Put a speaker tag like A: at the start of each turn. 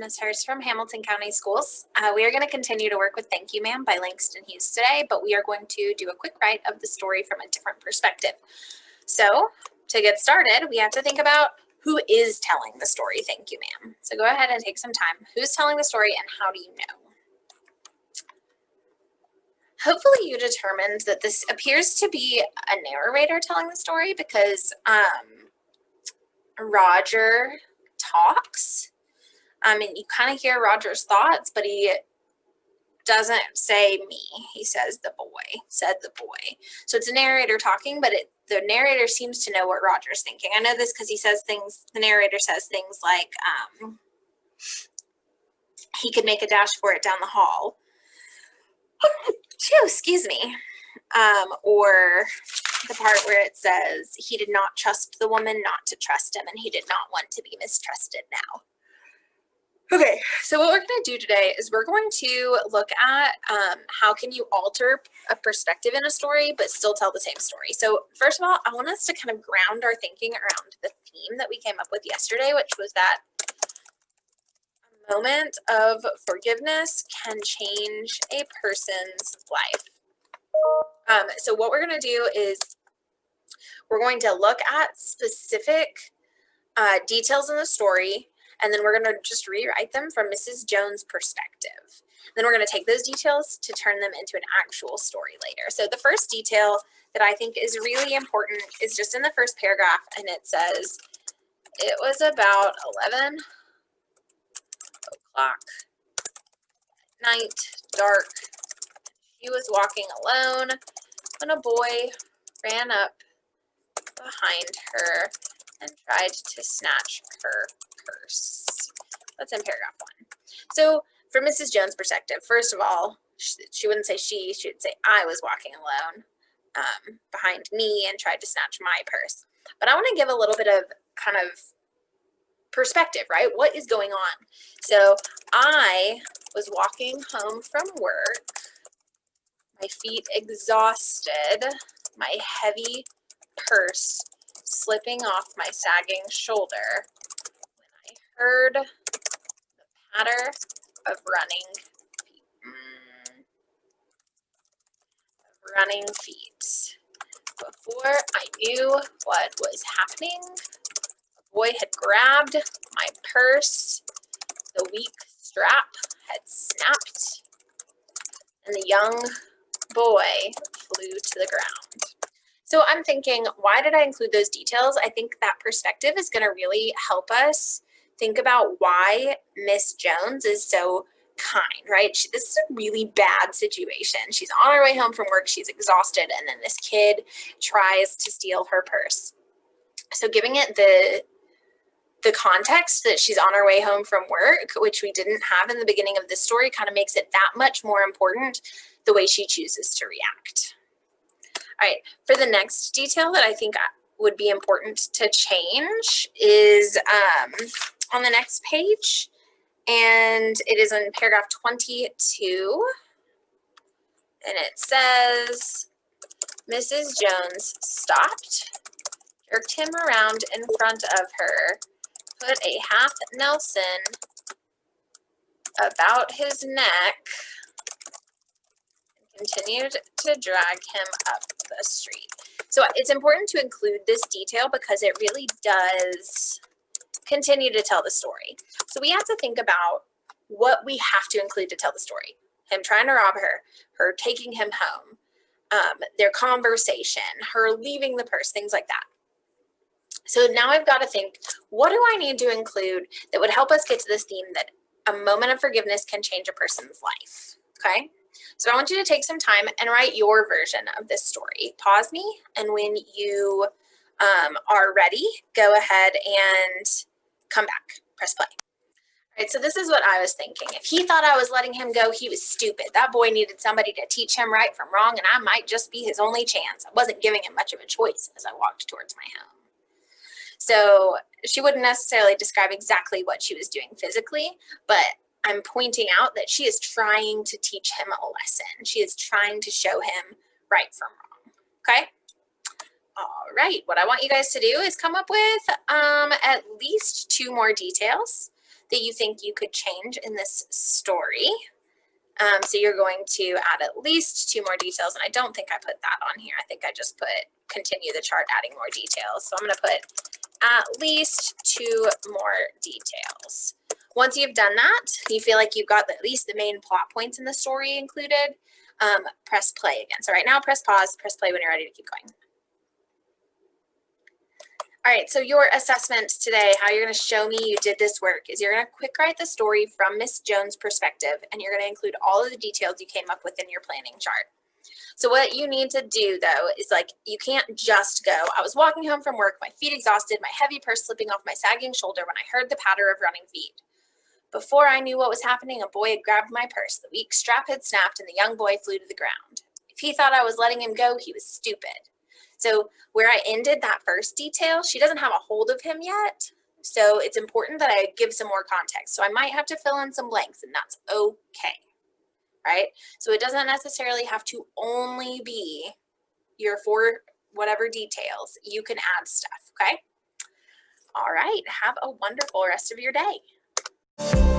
A: Ms. Hurst from Hamilton County Schools. We are going to continue to work with Thank You Ma'am by Langston Hughes today, but we are going to do a quick write of the story from a different perspective. So to get started, we have to think about who is telling the story, Thank You Ma'am. So go ahead and take some time. Who's telling the story and how do you know? Hopefully you determined that this appears to be a narrator telling the story because Roger talks. And you kind of hear Roger's thoughts, but he doesn't say me. He says the boy, said the boy. So it's a narrator talking, but the narrator seems to know what Roger's thinking. I know this because he says things, the narrator says things like he could make a dash for it down the hall. Excuse me. Or the part where it says he did not trust the woman not to trust him, and he did not want to be mistrusted now. Okay, so what we're going to do today is we're going to look at how can you alter a perspective in a story but still tell the same story. So first of all, I want us to kind of ground our thinking around the theme that we came up with yesterday, which was that a moment of forgiveness can change a person's life. So what we're going to do is we're going to look at specific details in the story, and then we're going to just rewrite them from Mrs. Jones' perspective. Then we're going to take those details to turn them into an actual story later. So the first detail that I think is really important is just in the first paragraph, and it says, it was about 11 o'clock at night, dark. She was walking alone when a boy ran up behind her and tried to snatch her purse. That's in paragraph 1. So from Mrs. Jones' perspective, first of all, she wouldn't say she would say I was walking alone behind me and tried to snatch my purse. But I want to give a little bit of kind of perspective, right? What is going on? So I was walking home from work, my feet exhausted, my heavy purse slipping off my sagging shoulder when I heard the patter of running feet. Before I knew what was happening, a boy had grabbed my purse, the weak strap had snapped, and the young boy flew to the ground. So I'm thinking, why did I include those details? I think that perspective is going to really help us think about why Miss Jones is so kind, right? This is a really bad situation. She's on her way home from work. She's exhausted. And then this kid tries to steal her purse. So giving it the context that she's on her way home from work, which we didn't have in the beginning of this story, kind of makes it that much more important the way she chooses to react. All right, for the next detail that I think would be important to change is on the next page, and it is in paragraph 22, and it says, Mrs. Jones stopped, jerked him around in front of her, put a half Nelson about his neck, and continued to drag him up the street. So it's important to include this detail because it really does continue to tell the story. So we have to think about what we have to include to tell the story. Him trying to rob her, her taking him home, their conversation, her leaving the purse, things like that. So now I've got to think, what do I need to include that would help us get to this theme that a moment of forgiveness can change a person's life, okay? So I want you to take some time and write your version of this story. Pause me, and when you are ready, go ahead and come back. Press play. All right, so this is what I was thinking. If he thought I was letting him go, he was stupid. That boy needed somebody to teach him right from wrong, and I might just be his only chance. I wasn't giving him much of a choice as I walked towards my home. So she wouldn't necessarily describe exactly what she was doing physically, but I'm pointing out that she is trying to teach him a lesson. She is trying to show him right from wrong, okay? All right, what I want you guys to do is come up with at least 2 more details that you think you could change in this story. So you're going to add at least 2 more details, and I don't think I put that on here. I think I just put continue the chart, adding more details. So I'm going to put at least 2 more details. Once you've done that, you feel like you've got at least the main plot points in the story included, press play again. So right now, press pause, press play when you're ready to keep going. All right, so your assessment today, how you're going to show me you did this work, is you're going to quick write the story from Miss Jones' perspective, and you're going to include all of the details you came up with in your planning chart. So what you need to do, though, is like, you can't just go, I was walking home from work, my feet exhausted, my heavy purse slipping off my sagging shoulder when I heard the patter of running feet. Before I knew what was happening, a boy had grabbed my purse. The weak strap had snapped, and the young boy flew to the ground. If he thought I was letting him go, he was stupid. So where I ended that first detail, she doesn't have a hold of him yet. So it's important that I give some more context. So I might have to fill in some blanks, and that's okay, right? So it doesn't necessarily have to only be your 4 whatever details. You can add stuff, okay? All right, have a wonderful rest of your day.